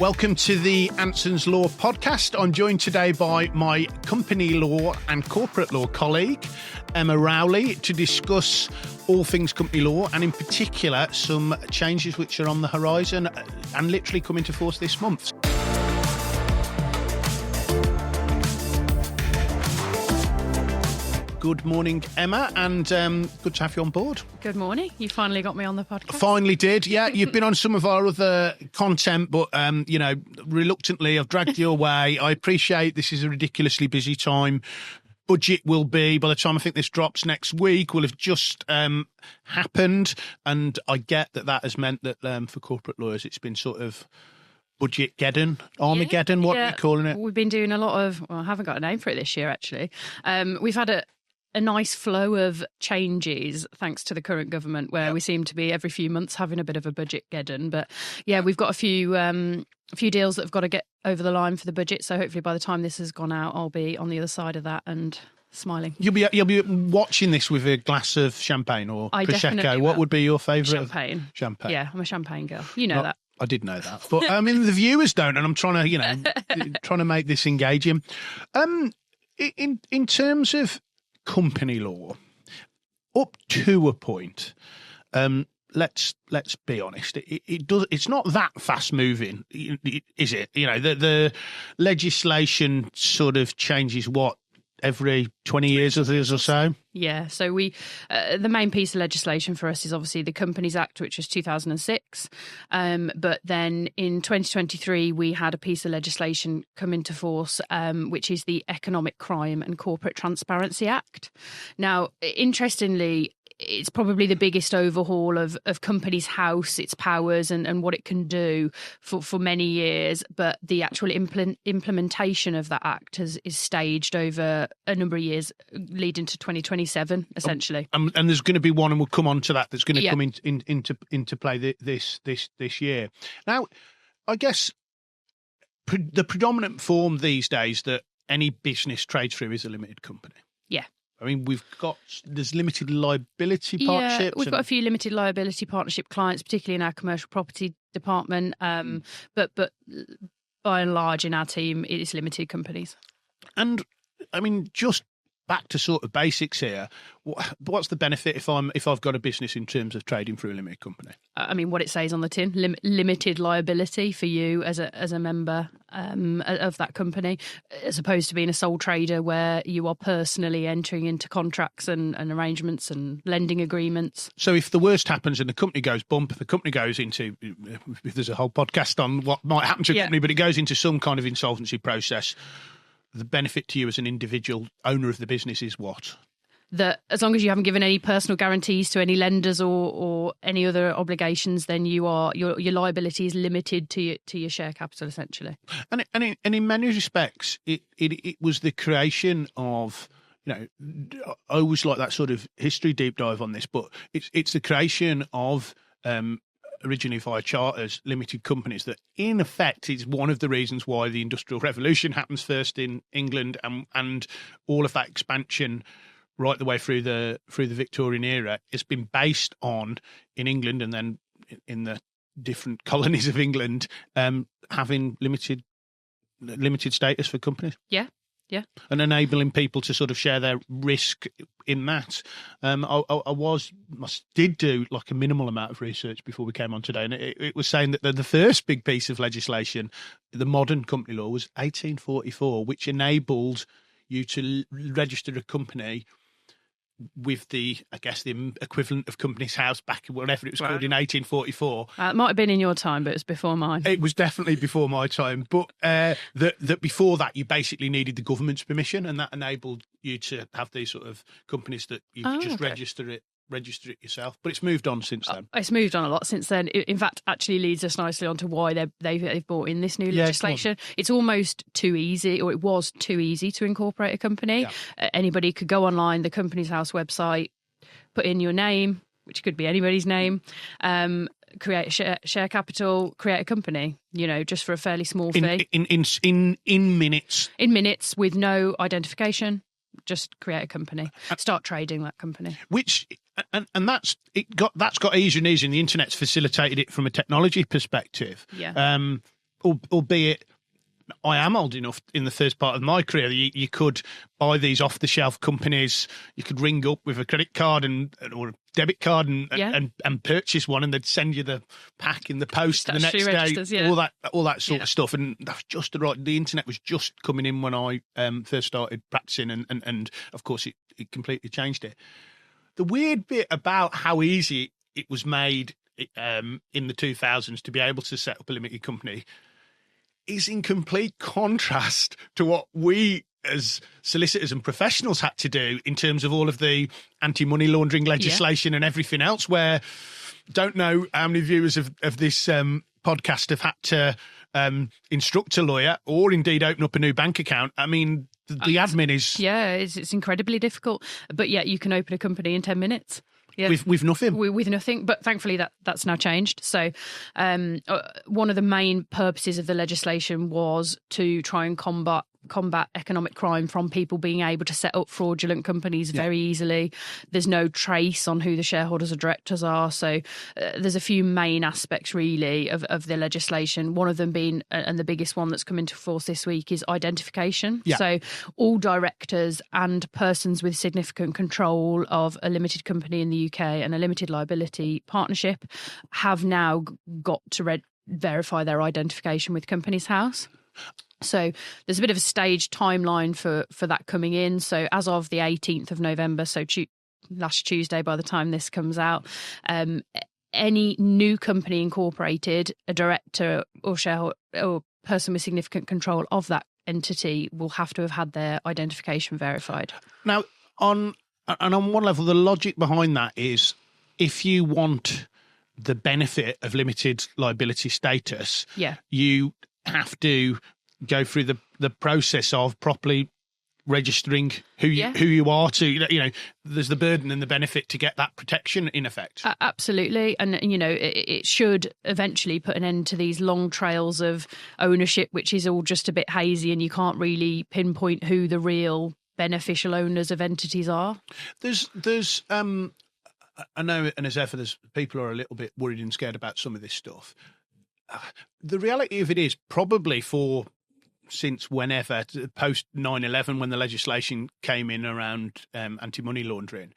Welcome to the Anson Law Podcast. I'm joined today by my company law and corporate law colleague, Emma Rowley, to discuss all things company law and in particular some changes which are on the horizon and literally come into force this month. Good morning, Emma, and good to have you on board. Good morning. You finally got me on the podcast. Finally did, yeah. You've been on some of our other content, but, reluctantly, I've dragged you away. I appreciate this is a ridiculously busy time. Budget will be, by the time I think this drops next week, will have just happened. And I get that has meant that for corporate lawyers, it's been sort of Budget-geddon, Armageddon, what are you calling it? We've been doing a lot of, I haven't got a name for it this year, actually. We've had a nice flow of changes thanks to the current government where we seem to be every few months having a bit of a budget-geddon. But yeah, we've got a few deals that have got to get over the line for the budget. So hopefully by the time this has gone out, I'll be on the other side of that and smiling. You'll be watching this with a glass of champagne or Prosecco. What would be your favourite? Champagne. Yeah, I'm a champagne girl. You know that. I did know that. But I mean, the viewers don't, and I'm trying to make this engaging. In terms of company law, up to a point, let's be honest, it's not that fast moving, is it? You know, the legislation sort of changes every 20 years or so. Yeah, so we the main piece of legislation for us is obviously the Companies Act, which was 2006. But then in 2023, we had a piece of legislation come into force, which is the Economic Crime and Corporate Transparency Act. Now, interestingly, it's probably the biggest overhaul of Companies House, its powers and what it can do for many years. But the actual implementation of that act is staged over a number of years, leading to 2027, essentially. And there's going to be one, and we'll come on to that, that's going to come into play this year. Now, I guess the predominant form these days that any business trades through is a limited company. Yeah. I mean, there's limited liability partnerships. Yeah, we've got a few limited liability partnership clients, particularly in our commercial property department. But by and large, in our team, it is limited companies. And I mean, just back to sort of basics here. What's the benefit if I've got a business in terms of trading through a limited company? I mean, what it says on the tin: limited liability for you as a member of that company, as opposed to being a sole trader where you are personally entering into contracts and arrangements and lending agreements. So if the worst happens and the company goes bump, the company goes into, if there's a whole podcast on what might happen to a company, but it goes into some kind of insolvency process. The benefit to you as an individual owner of the business is what? That as long as you haven't given any personal guarantees to any lenders or any other obligations, then your liability is limited to your share capital, essentially. And in many respects, it was the creation of, I always like that sort of history deep dive on this, but it's the creation of originally via charters, limited companies, that in effect is one of the reasons why the Industrial Revolution happens first in England and all of that expansion right the way through the Victorian era has been based on, in England and then in the different colonies of England, having limited status for companies. Yeah. Yeah. And enabling people to sort of share their risk in that. I did do like a minimal amount of research before we came on today, and it was saying that the first big piece of legislation, the modern company law, was 1844, which enabled you to register a company with the equivalent of Companies House back, whatever it was called, in 1844. It might have been in your time, but it was before mine. It was definitely before my time. But that before that, you basically needed the government's permission, and that enabled you to have these sort of companies that you could just register it yourself. But it's moved on since then. It's moved on a lot since then. It, in fact, actually leads us nicely on to why they've brought in this new legislation. It's almost too easy, or it was too easy to incorporate a company. Yeah. Anybody could go online, the Companies House website, put in your name, which could be anybody's name, create a share capital, create a company, just for a fairly small fee. In minutes. In minutes, with no identification. Just create a company, start trading that company. And that's got easier and easier, and the internet's facilitated it from a technology perspective. Yeah. albeit I am old enough in the first part of my career. You could buy these off-the-shelf companies. You could ring up with a credit card or a debit card and purchase one, and they'd send you the pack in the post the next day. All that sort of stuff. And that's just right. The internet was just coming in when I first started practicing, and of course it completely changed it. The weird bit about how easy it was made in the 2000s to be able to set up a limited company is in complete contrast to what we as solicitors and professionals had to do in terms of all of the anti-money laundering legislation and everything else, where don't know how many viewers of this podcast have had to instruct a lawyer or indeed open up a new bank account. I mean, the admin is... Yeah, it's incredibly difficult, but yet you can open a company in 10 minutes. Yeah. With nothing. With nothing. But thankfully that's now changed. So one of the main purposes of the legislation was to try and combat economic crime from people being able to set up fraudulent companies very easily. There's no trace on who the shareholders or directors are. So there's a few main aspects really of the legislation. One of them being, and the biggest one that's come into force this week, is identification. Yeah. So all directors and persons with significant control of a limited company in the UK and a limited liability partnership have now got to verify their identification with Companies House. So there's a bit of a staged timeline for that coming in. So as of the 18th of November, so last Tuesday by the time this comes out, any new company incorporated, a director or shareholder or person with significant control of that entity will have to have had their identification verified. Now, on one level, the logic behind that is if you want the benefit of limited liability status, you have to go through the process of properly registering who you are to, there's the burden and the benefit to get that protection in effect. Absolutely. And, it should eventually put an end to these long trails of ownership, which is all just a bit hazy and you can't really pinpoint who the real beneficial owners of entities are. There's I know, and as ever, there's people who are a little bit worried and scared about some of this stuff. The reality of it is probably since whenever, post 9/11, when the legislation came in around anti-money laundering,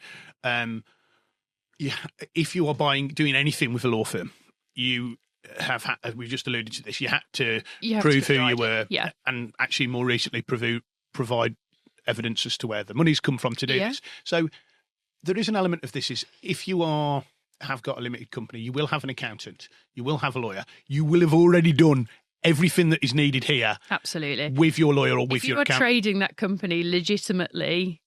if you are doing anything with a law firm, you have had, as we've just alluded to this, you had to prove who you were, and actually more recently provide evidence as to where the money's come from to do this. So there is an element of this is if you have got a limited company, you will have an accountant, you will have a lawyer, you will have already done everything that is needed here. Absolutely. With your lawyer or with your accountant. If you are trading that company legitimately,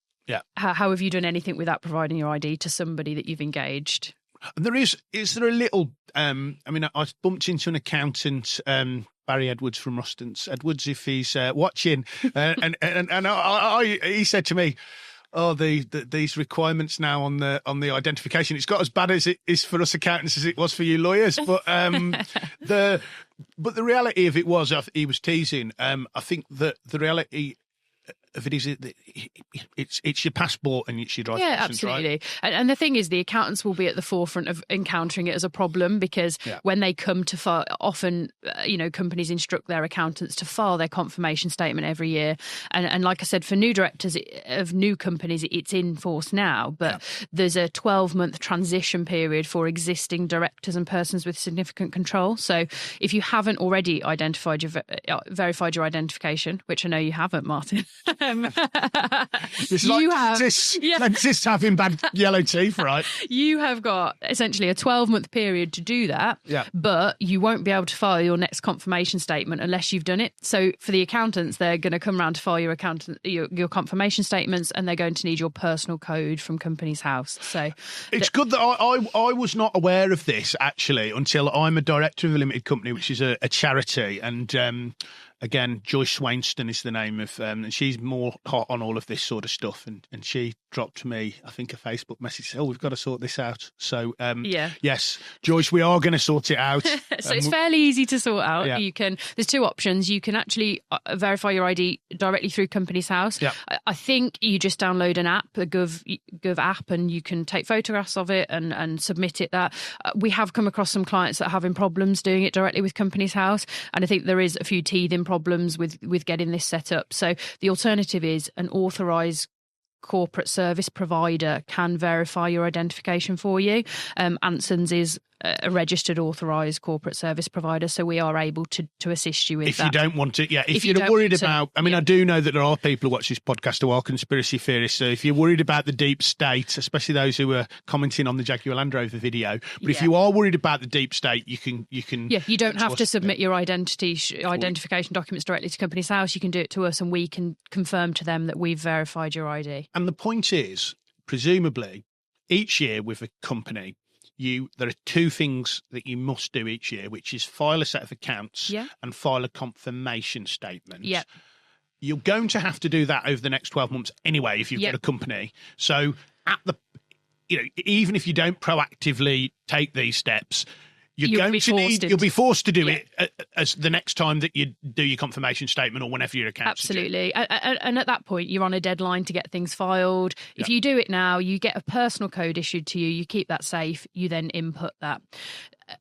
how have you done anything without providing your ID to somebody that you've engaged? And is there a little, I bumped into an accountant, Barry Edwards from Rostance Edwards, if he's watching, and he said to me, these requirements now on the identification, it's got as bad as it is for us accountants as it was for you lawyers. But the reality of it was, he was teasing. I think that the reality of it is it's your passport and it's your driver's license. Yeah, absolutely. Right? And the thing is, the accountants will be at the forefront of encountering it as a problem because when they come to file, often companies instruct their accountants to file their confirmation statement every year. And like I said, for new directors of new companies, it's in force now. But there's a 12-month transition period for existing directors and persons with significant control. So if you haven't already verified your identification, which I know you haven't, Martin. It's like just having bad yellow teeth, right? You have got essentially a 12-month period to do that, but you won't be able to file your next confirmation statement unless you've done it. So for the accountants, they're going to come round to file your confirmation statements, and they're going to need your personal code from Companies House. So it's good that I was not aware of this actually until I'm a director of a limited company, which is a charity, and again, Joyce Swainston is the name of, and she's more hot on all of this sort of stuff. And she dropped me, I think, a Facebook message. Oh, we've got to sort this out. So, yes, Joyce, we are going to sort it out. So it's fairly easy to sort out. Yeah. There's two options. You can actually verify your ID directly through Companies House. Yeah. I think you just download an app, a Gov app, and you can take photographs of it and submit it. That we have come across some clients that are having problems doing it directly with Companies House, and I think there is a few teething problems with getting this set up. So the alternative is an authorised corporate service provider can verify your identification for you. Anson's is a registered authorised corporate service provider, so we are able to assist you with that. If you don't want to, if you're worried about, I do know that there are people who watch this podcast who are conspiracy theorists, so if you're worried about the deep state, especially those who are commenting on the Jaguar Land Rover video, but if you are worried about the deep state, you can you don't have to submit your identification documents directly to Companies House. You can do it to us and we can confirm to them that we've verified your ID. And the point is, presumably, each year with a company, there are two things that you must do each year, which is file a set of accounts and file a confirmation statement. Yeah. You're going to have to do that over the next 12 months anyway if you've got a company. So even if you don't proactively take these steps, you'll be forced to do it as the next time that you do your confirmation statement or whenever your account's absolutely. And at that point, you're on a deadline to get things filed. If you do it now, you get a personal code issued to you. You keep that safe. You then input that.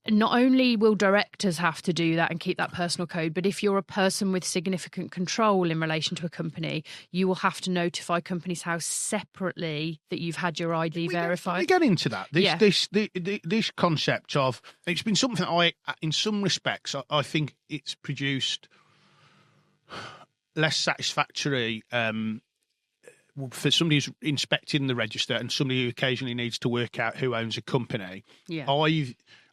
Not only will directors have to do that and keep that personal code, but if you're a person with significant control in relation to a company, you will have to notify Companies House separately that you've had your ID verified. We get into that. This concept of, it's been something that in some respects, I think it's produced less satisfactory for somebody who's inspecting the register and somebody who occasionally needs to work out who owns a company.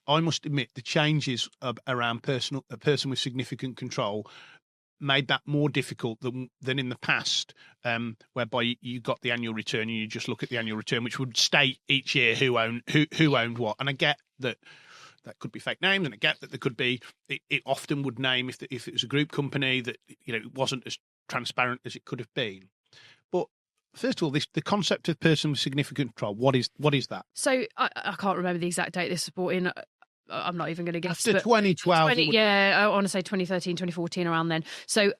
I must admit the changes around a person with significant control made that more difficult than in the past, whereby you got the annual return and you just look at the annual return, which would state each year who owned what. And I get that could be fake names, and I get that there could be. It often would name if it was a group company that it wasn't as transparent as it could have been. But first of all, the concept of person with significant control, what is that? So I can't remember the exact date this was brought in. I'm not even going to guess. After 2012. I want to say 2013, 2014, around then. So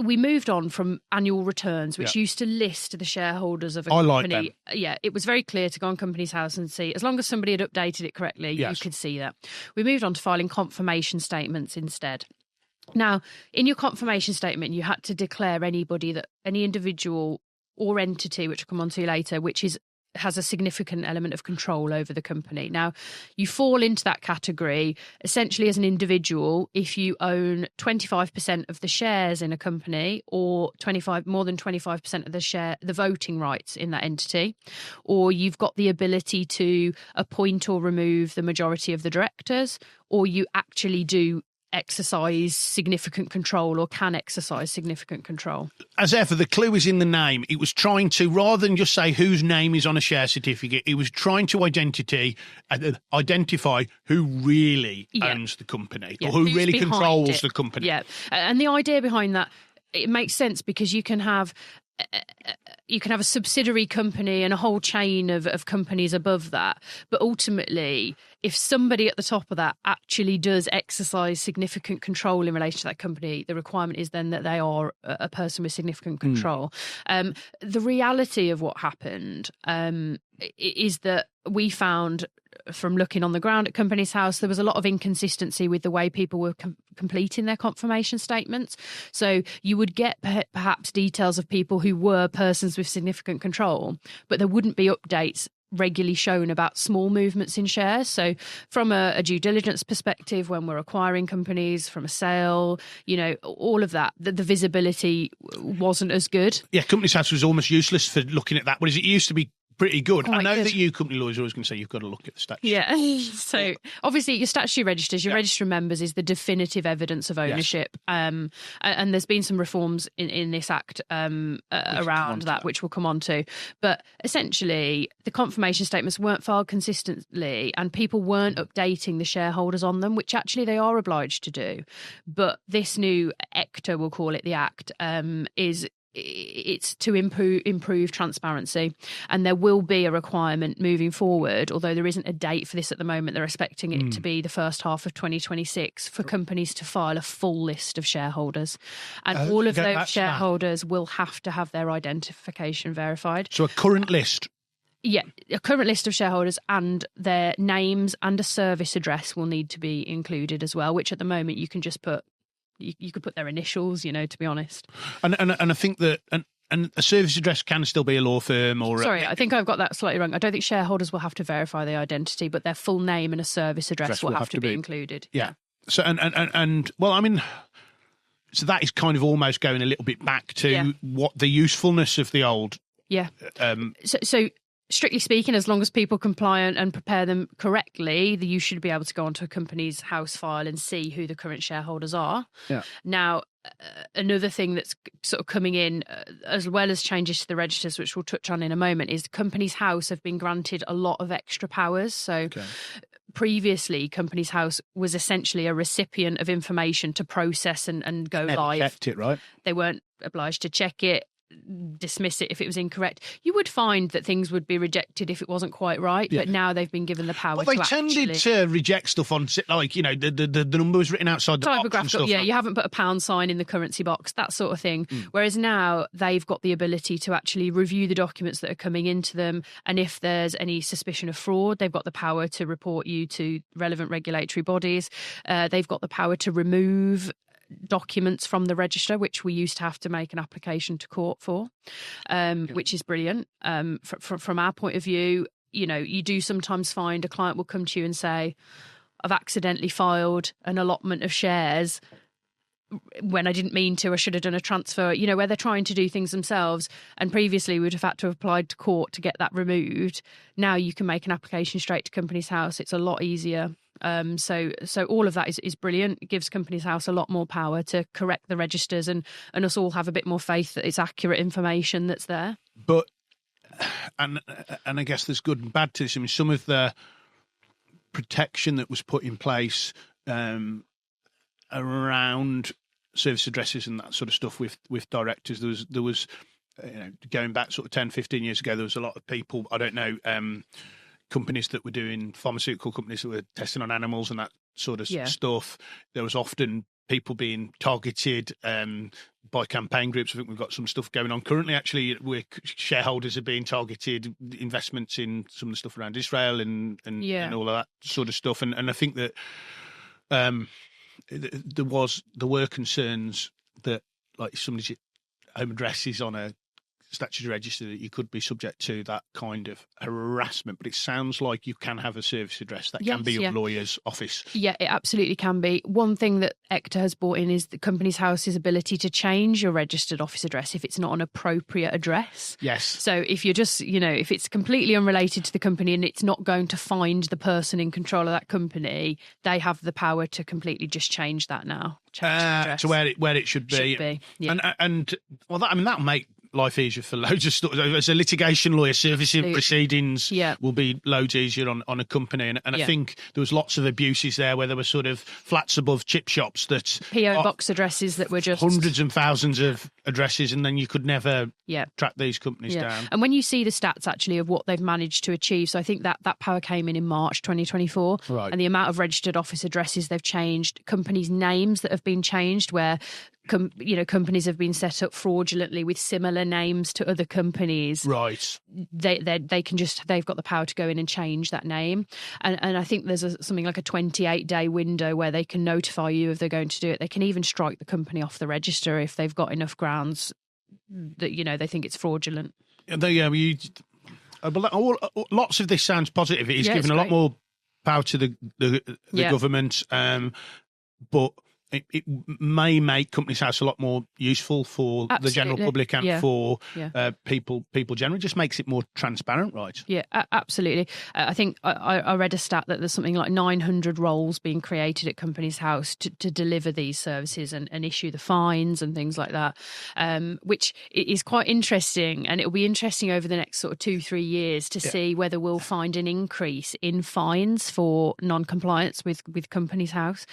we moved on from annual returns, which used to list the shareholders of a company. Like them. Yeah, it was very clear to go on Companies House and see, as long as somebody had updated it correctly, you could see that. We moved on to filing confirmation statements instead. Now, in your confirmation statement, you had to declare any individual or entity, which I'll come on to later, which has a significant element of control over the company. Now, you fall into that category essentially as an individual if you own 25% of the shares in a company, or more than 25% of the voting rights in that entity, or you've got the ability to appoint or remove the majority of the directors, or you actually do exercise significant control or can exercise significant control. As ever, the clue is in the name. It was trying to, rather than just say whose name is on a share certificate, it was trying to identify who really owns the company, or who really controls the company. Yeah, and the idea behind that, it makes sense because you can have a subsidiary company and a whole chain of companies above that. But ultimately, if somebody at the top of that actually does exercise significant control in relation to that company, the requirement is then that they are a person with significant control. The reality of what happened is that we found, from looking on the ground at Companies House, there was a lot of inconsistency with the way people were completing their confirmation statements. So you would get perhaps details of people who were persons with significant control, but there wouldn't be updates regularly shown about small movements in shares. So from a due diligence perspective, when we're acquiring companies, from a sale, all of that, the visibility wasn't as good. Yeah, Companies House was almost useless for looking at that. Whereas it used to be pretty good. I Quite know good. that you company lawyers are always going to say you've got to look at the statute. Yeah. So obviously your statutory registers, your register of members is the definitive evidence of ownership. And there's been some reforms in this Act around that, which we'll come on to. But essentially, the confirmation statements weren't filed consistently and people weren't updating the shareholders on them, which actually they are obliged to do. But this new ECTA, we'll call it the Act, it's to improve transparency, and there will be a requirement moving forward, although there isn't a date for this at the moment. They're expecting it to be the first half of 2026 for companies to file a full list of shareholders, and all of those shareholders will have to have their identification verified. So a current list. Yeah, a current list of shareholders and their names and a service address will need to be included as well, which at the moment you can just put. You could put their initials, to be honest. And I think that and a service address can still be a law firm or... Sorry, I think I've got that slightly wrong. I don't think shareholders will have to verify their identity, but their full name and a service address will have to be included. Yeah. So, and well, I mean... So that is kind of almost going a little bit back to what the usefulness of the old... Yeah. So strictly speaking, as long as people comply and prepare them correctly, you should be able to go onto a company's house file and see who the current shareholders are. Yeah. Now, another thing that's sort of coming in, as well as changes to the registers, which we'll touch on in a moment, is Companies House have been granted a lot of extra powers. So previously, Companies House was essentially a recipient of information to process and go live. Checked it, right? They weren't obliged to check it, dismiss it if it was incorrect. You would find that things would be rejected if it wasn't quite right, but now they've been given the power to tended to reject stuff on, like, the number was written outside the box and stuff. You haven't put a pound sign in the currency box, that sort of thing. Whereas now they've got the ability to actually review the documents that are coming into them, and if there's any suspicion of fraud, they've got the power to report you to relevant regulatory bodies. They've got the power to remove documents from the register, which we used to have to make an application to court for, which is brilliant. From our point of view, you do sometimes find a client will come to you and say, I've accidentally filed an allotment of shares when I didn't mean to. I should have done a transfer, where they're trying to do things themselves. And previously we'd have had to have applied to court to get that removed. Now you can make an application straight to Companies House. It's a lot easier. So all of that is brilliant. It gives Companies House a lot more power to correct the registers and us all have a bit more faith that it's accurate information that's there. But, and I guess there's good and bad to this. I mean, some of the protection that was put in place around service addresses and that sort of stuff with directors, there was going back sort of 10, 15 years ago, there was a lot of people, I don't know, companies that were doing, pharmaceutical companies that were testing on animals and that sort of stuff. There was often people being targeted by campaign groups. I think we've got some stuff going on currently, actually, where shareholders are being targeted, investments in some of the stuff around Israel and all of that sort of stuff. And I think that there were concerns that, like, somebody's home address is on a statutory register, that you could be subject to that kind of harassment. But it sounds like you can have a service address that can be your lawyer's office. Yeah, it absolutely can be. One thing that ECTA has brought in is the Companies House's ability to change your registered office address if it's not an appropriate address. Yes. So if you're just, if it's completely unrelated to the company and it's not going to find the person in control of that company, they have the power to completely just change that now. To where it should be. Yeah. And well, that'll make life easier for loads of stuff. As a litigation lawyer, servicing proceedings will be loads easier on a company. And I think there was lots of abuses there where there were sort of flats above chip shops that PO box addresses that were just hundreds and thousands of addresses, and then you could never track these companies down. And when you see the stats actually of what they've managed to achieve, so I think that power came in March 2024, right, and the amount of registered office addresses they've changed, companies' names that have been changed where companies have been set up fraudulently with similar names to other companies. Right. They've got the power to go in and change that name. And I think there's something like a 28-day window where they can notify you if they're going to do it. They can even strike the company off the register if they've got enough grounds that, they think it's fraudulent. Lots of this sounds positive. It is giving a lot more power to the government. But it may make Companies House a lot more useful for the general public and for people generally. Just makes it more transparent, right? Yeah, absolutely. I think I read a stat that there's something like 900 roles being created at Companies House to deliver these services and issue the fines and things like that, which is quite interesting. And it'll be interesting over the next sort of 2-3 years to see whether we'll find an increase in fines for non-compliance with Companies House.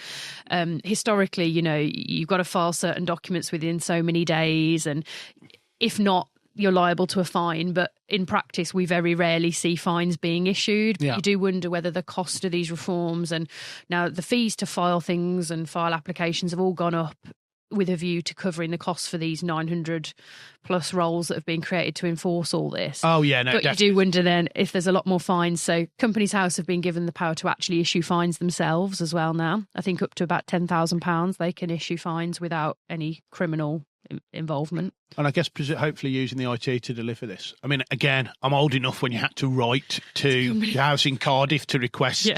Historically, you've got to file certain documents within so many days, and if not, you're liable to a fine. But in practice, we very rarely see fines being issued. You do wonder whether the cost of these reforms, and now the fees to file things and file applications, have all gone up with a view to covering the costs for these 900 plus roles that have been created to enforce all this. Oh, yeah. No, but definitely. You do wonder then if there's a lot more fines. So Companies House have been given the power to actually issue fines themselves as well now. I think up to about £10,000 they can issue fines without any criminal involvement. And I guess hopefully using the IT to deliver this. I mean, again, I'm old enough when you had to write to the house in Cardiff to request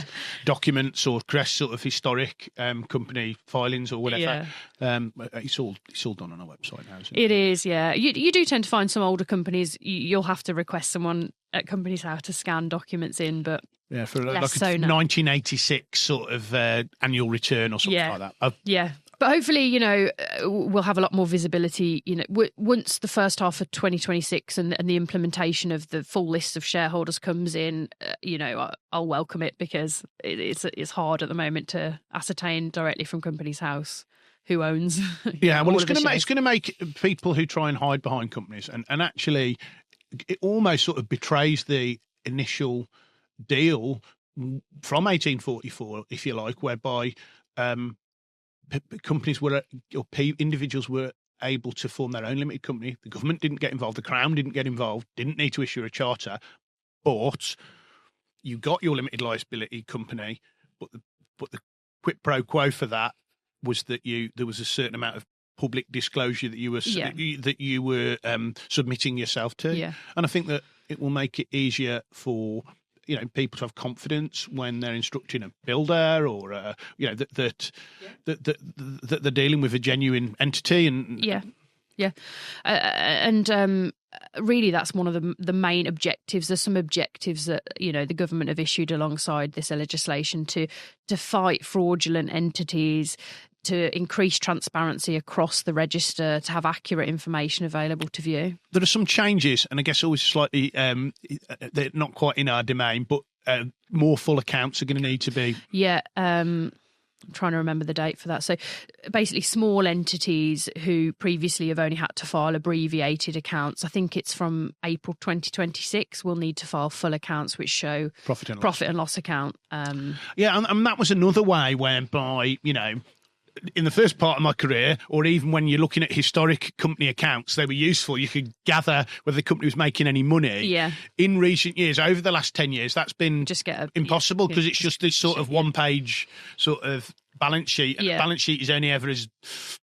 documents or request sort of historic company filings or whatever. It's all done on our website now, isn't it? It is, yeah. You do tend to find some older companies, you'll have to request someone at Companies House to scan documents in, but yeah, for like a so 1986 sort of annual return or something like that. Yeah. But hopefully, we'll have a lot more visibility, once the first half of 2026 and the implementation of the full list of shareholders comes in, I'll welcome it, because it's hard at the moment to ascertain directly from Companies House who owns. It's going to make people who try and hide behind companies, and actually it almost sort of betrays the initial deal from 1844, if you like, whereby companies or individuals were able to form their own limited company. The government didn't get involved. The Crown didn't get involved. Didn't need to issue a charter. But you got your limited liability company. But the quid pro quo for that was that there was a certain amount of public disclosure that you were submitting yourself to. Yeah. And I think that it will make it easier for people to have confidence when they're instructing a builder, or that they're dealing with a genuine entity. And really, that's one of the main objectives. There's some objectives that the government have issued alongside this legislation to fight fraudulent entities, to increase transparency across the register, to have accurate information available to view. There are some changes, and I guess always slightly, they're not quite in our domain, but more full accounts are going to need to be. Yeah, I'm trying to remember the date for that. So basically, small entities who previously have only had to file abbreviated accounts, I think it's from April 2026, will need to file full accounts which show profit and loss account. And that was another way whereby, in the first part of my career, or even when you're looking at historic company accounts, they were useful. You could gather whether the company was making any money. Yeah. In recent years, over the last 10 years, that's been impossible, because it's just this sort of one-page sort of balance sheet. And the balance sheet is only ever as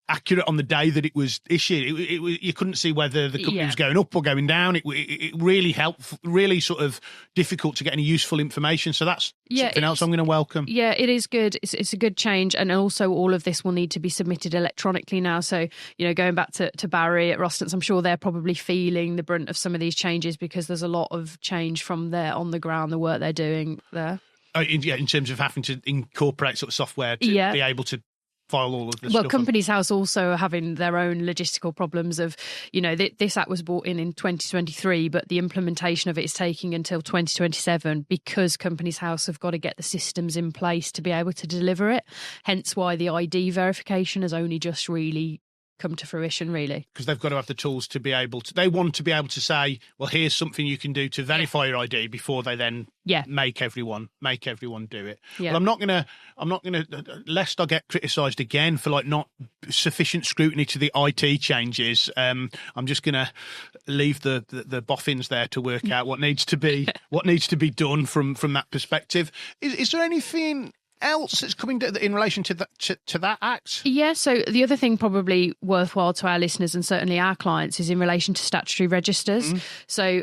accurate on the day that it was issued. You couldn't see whether the company was going up or going down. It really helped, really sort of difficult to get any useful information. So that's something else I'm going to welcome. Yeah, it is good. It's a good change. And also all of this will need to be submitted electronically now. So, going back to Barry at Rostance, I'm sure they're probably feeling the brunt of some of these changes, because there's a lot of change from there on the ground, the work they're doing there. In terms of having to incorporate sort of software to be able to file all of this stuff. Well, Companies House also are having their own logistical problems of, this act was brought in 2023, but the implementation of it is taking until 2027, because Companies House have got to get the systems in place to be able to deliver it. Hence why the ID verification has only just really come to fruition, really, because they've got to have the tools to be able to. They want to be able to say, well, here's something you can do to verify your ID, before they then make everyone do it. But I'm not gonna lest I get criticised again for not sufficient scrutiny to the IT changes. I'm just gonna leave the boffins there to work out what needs to be done from that perspective. Is there anything else that's coming in relation to that act? Yeah, so the other thing probably worthwhile to our listeners and certainly our clients is in relation to statutory registers. So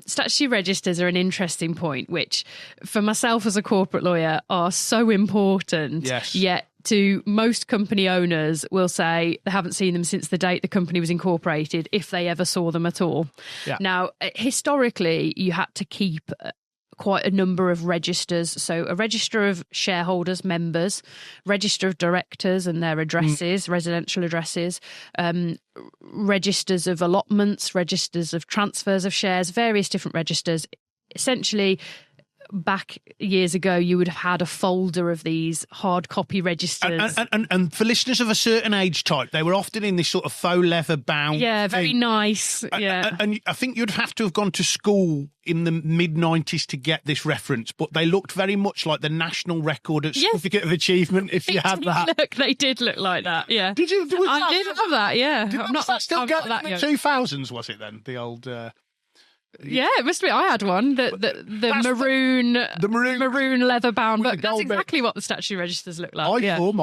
statutory registers are an interesting point, which for myself as a corporate lawyer are so important, yet to most company owners will say they haven't seen them since the date the company was incorporated, if they ever saw them at all. Yeah. Now, historically, you had to keep quite a number of registers. So a register of shareholders, members, register of directors and their addresses, residential addresses, registers of allotments, registers of transfers of shares, various different registers. Essentially, back years ago, you would have had a folder of these hard copy registers. And for listeners of a certain age type, they were often in this sort of faux leather bound. Yeah, very thing. Nice. Yeah. And I think you'd have to have gone to school in the mid-90s to get this reference, but they looked very much like the National Record of Certificate of Achievement, if you had that. They did look like that, yeah. Did you? I did have that, yeah. I'm not still getting that in the 2000s, was it then? The old... Yeah, it must be. I had one. The maroon leather bound book. That's exactly what the statutory registers look like. I found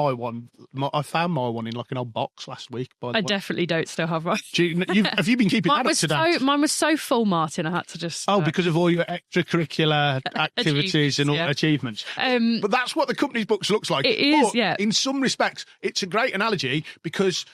my one in like an old box last week. By the way. Definitely don't still have one. Have you been keeping that up to date? Mine was so full, Martin. I had to just. Because of all your extracurricular activities and all achievements. But that's what the company's books looks like. It is, yeah. In some respects, it's a great analogy because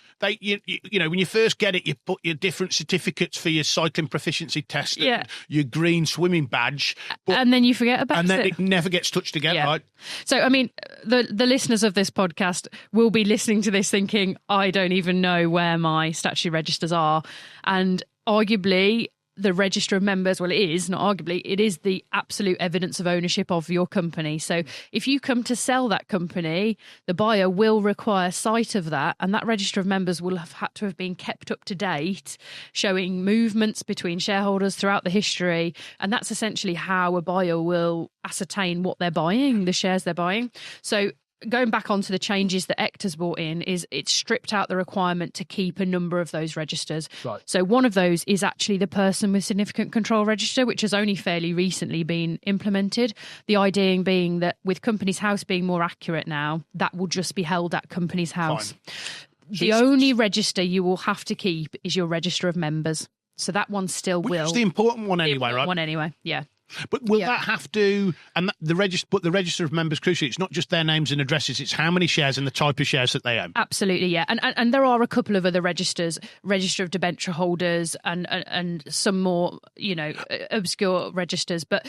you know, when you first get it, you put your different certificates for your cycling proficiency test. Yeah. Your green swimming badge, and then you forget about it. And then it never gets touched again, right? So, I mean, the listeners of this podcast will be listening to this thinking, I don't even know where my statutory registers are. And arguably, the register of members, well, it is, not arguably, it is the absolute evidence of ownership of your company. So if you come to sell that company, the buyer will require sight of that, and that register of members will have had to have been kept up to date, showing movements between shareholders throughout the history. And that's essentially how a buyer will ascertain what they're buying, the shares they're buying. So going back onto the changes that ECT has brought in, is it stripped out the requirement to keep a number of those registers. Right. So one of those is actually the person with significant control register, which has only fairly recently been implemented. The idea being that with Companies House being more accurate now, that will just be held at Companies House. Fine. The only register you will have to keep is your register of members. So that one still will. Which is the important one anyway, right? One anyway, yeah. But will that have to, and the register of members, crucially, it's not just their names and addresses, it's how many shares and the type of shares that they own. Absolutely, yeah. And there are a couple of other registers, register of debenture holders and some more, you know, obscure registers. But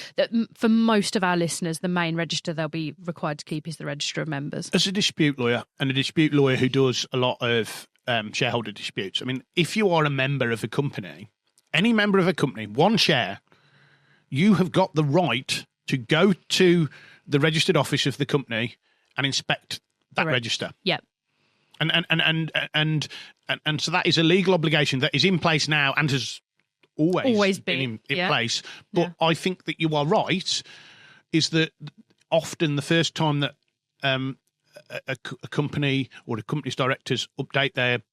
for most of our listeners, the main register they'll be required to keep is the register of members. As a dispute lawyer, and a dispute lawyer who does a lot of shareholder disputes, I mean, if you are a member of a company, any member of a company, one share, you have got the right to go to the registered office of the company and inspect that register. Yep. And so that is a legal obligation that is in place now and has always been in place. But I think that you are right, is that often the first time that a company or the company's directors update their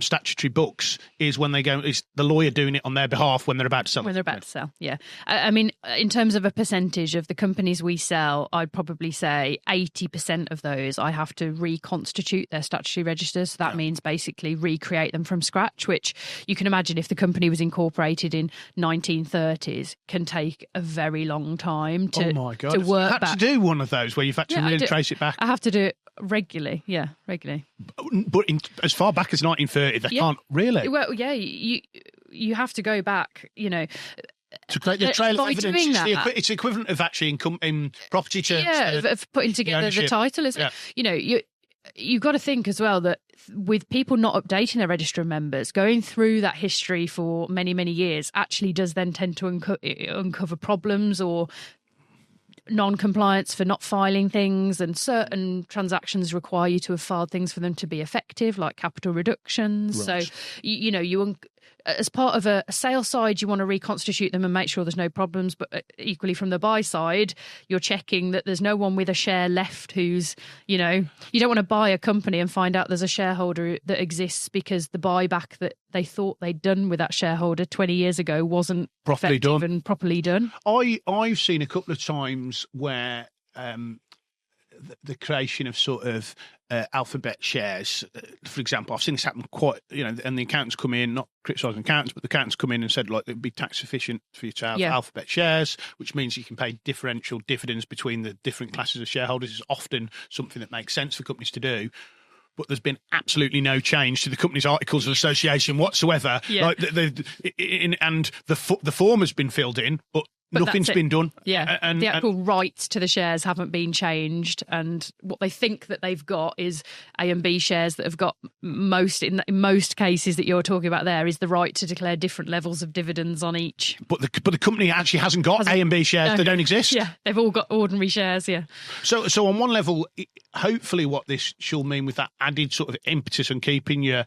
statutory books is when they go, is the lawyer doing it on their behalf when they're about to sell. When they're about to sell, yeah. I mean, in terms of a percentage of the companies we sell, I'd probably say 80% of those I have to reconstitute their statutory registers. So that means basically recreate them from scratch, which you can imagine if the company was incorporated in 1930s can take a very long time to, oh my God. to work back. back. To do one of those where you've had to really trace it back. I have to do it regularly, regularly. But as far back as 1930, they can't really. Well, yeah, you have to go back, you know. To create the trail of evidence, it's equivalent of actually in property terms. Yeah, of putting together the title. You know, you've got to think as well that with people not updating their register of members, going through that history for many, many years actually does then tend to uncover problems or non-compliance for not filing things, and certain transactions require you to have filed things for them to be effective, like capital reductions. Right. So, you know, as part of a sale side, you want to reconstitute them and make sure there's no problems. But equally from the buy side, you're checking that there's no one with a share left who's, you know, you don't want to buy a company and find out there's a shareholder that exists because the buyback that they thought they'd done with that shareholder 20 years ago wasn't properly done. I've seen a couple of times where the creation of sort of alphabet shares. For example, I've seen this happen quite, and the accountants come in, not criticising accountants, but the accountants come in and said, like, it'd be tax efficient for you to have alphabet shares, which means you can pay differential dividends between the different classes of shareholders. Is often something that makes sense for companies to do. But there's been absolutely no change to the company's articles of association whatsoever. Yeah. Like the form has been filled in, but nothing's been done. Yeah, and the actual rights to the shares haven't been changed, and what they think that they've got is A and B shares that have got in most cases that you're talking about there is the right to declare different levels of dividends on each. But the company actually hasn't got A and B shares. No. They don't exist. Yeah, they've all got ordinary shares. Yeah. So on one level, hopefully, what this shall mean with that added sort of impetus on keeping your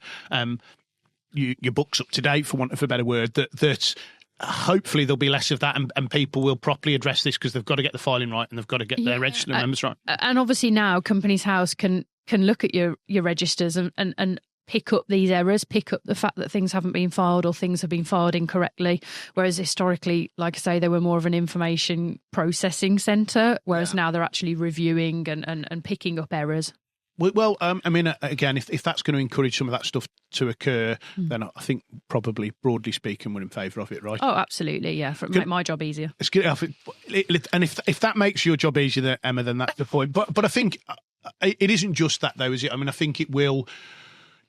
books up to date, for want of a better word, that hopefully there'll be less of that, and people will properly address this because they've got to get the filing right and they've got to get their registered members right. And obviously now Companies House can look at your registers and pick up these errors, pick up the fact that things haven't been filed or things have been filed incorrectly, whereas historically, like I say, they were more of an information processing centre, whereas now they're actually reviewing and picking up errors. Well, I mean, again, if that's going to encourage some of that stuff to occur, then I think probably, broadly speaking, we're in favour of it, right? Oh, absolutely, yeah. Make my job easier. It's good enough. And if that makes your job easier, Emma, then that's the point. But I think it isn't just that, though, is it? I mean, I think it will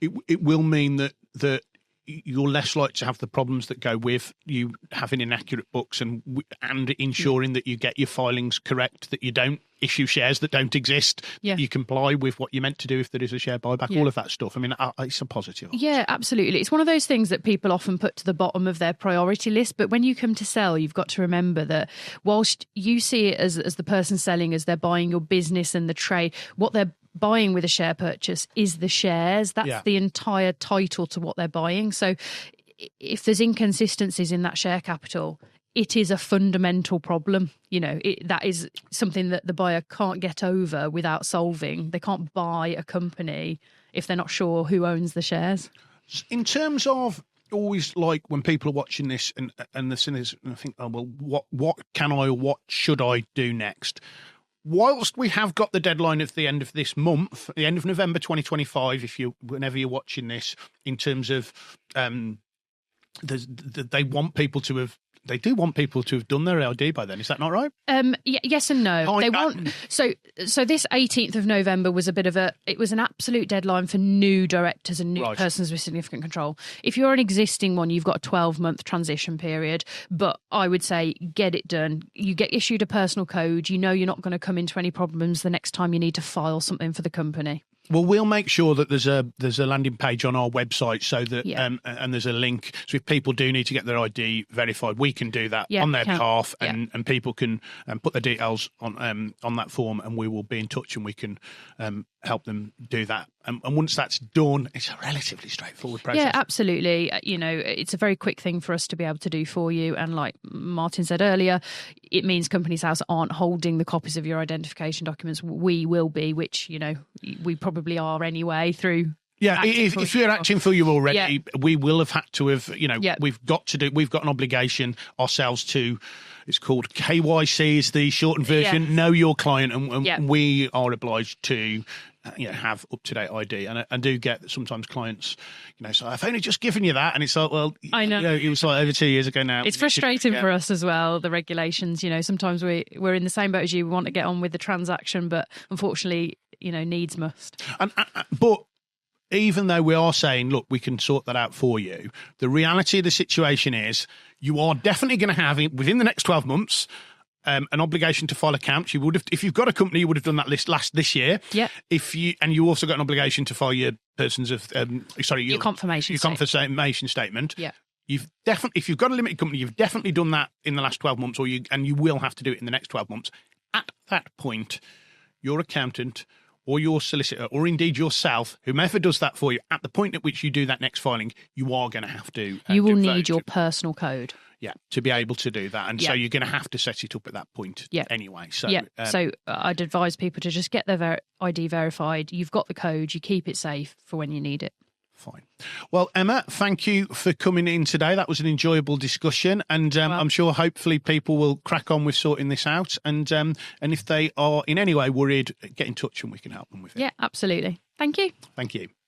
mean that you're less likely to have the problems that go with you having inaccurate books and ensuring that you get your filings correct, that you don't issue shares that don't exist, that you comply with what you're meant to do if there is a share buyback, all of that stuff. I mean, it's a positive. Yeah, absolutely. It's one of those things that people often put to the bottom of their priority list. But when you come to sell, you've got to remember that whilst you see it as the person selling as they're buying your business and the trade, what they're buying with a share purchase is the shares. That's the entire title to what they're buying. So if there's inconsistencies in that share capital, it is a fundamental problem. That is something that the buyer can't get over without solving. They can't buy a company if they're not sure who owns the shares. In terms of always, like, when people are watching this and they're seeing this and I think, oh, well, what can I or what should I do next? Whilst we have got the deadline of the end of this month, the end of November 2025, whenever you're watching this, in terms of they do want people to have done their LD by then. Is that not right? Yes and no. They want so this 18th of November was it was an absolute deadline for new directors and new persons with significant control. If you're an existing one, you've got a 12-month transition period. But I would say get it done. You get issued a personal code. You're not going to come into any problems the next time you need to file something for the company. Well, we'll make sure that there's a landing page on our website so that and there's a link. So if people do need to get their ID verified, we can do that on their behalf, and people can put their details on that form, and we will be in touch and we can help them do that. And once that's done, it's a relatively straightforward process. Yeah, absolutely. It's a very quick thing for us to be able to do for you. And like Martin said earlier, it means Companies House aren't holding the copies of your identification documents. We will be, which, we probably are anyway through. Yeah, if you're acting for you already, we will have had to have, we've got an obligation ourselves to, it's called KYC is the shortened version, know your client, and we are obliged to have up-to-date ID. And I do get that sometimes clients, so I've only just given you that. And it's like, well, I know. It was like over 2 years ago now. It's frustrating for us as well, the regulations. Sometimes we're in the same boat as you. We want to get on with the transaction, but unfortunately, needs must. But even though we are saying, look, we can sort that out for you, the reality of the situation is you are definitely going to have, within the next 12 months, an obligation to file accounts. You would have, if you've got a company, you would have done that list this year. Yeah. And you also got an obligation to file your persons of your confirmation statement. Yeah. If you've got a limited company, you've definitely done that in the last 12 months, and you will have to do it in the next 12 months. At that point, your accountant or your solicitor, or indeed yourself, whomever does that for you, at the point at which you do that next filing, you are going to have to. You will need your personal code. Yeah, to be able to do that. And so you're going to have to set it up at that point anyway. So, so I'd advise people to just get their ID verified. You've got the code, you keep it safe for when you need it. Fine. Well, Emma, thank you for coming in today. That was an enjoyable discussion, and I'm sure hopefully people will crack on with sorting this out. And if they are in any way worried, get in touch and we can help them with it. Yeah, absolutely. Thank you. Thank you.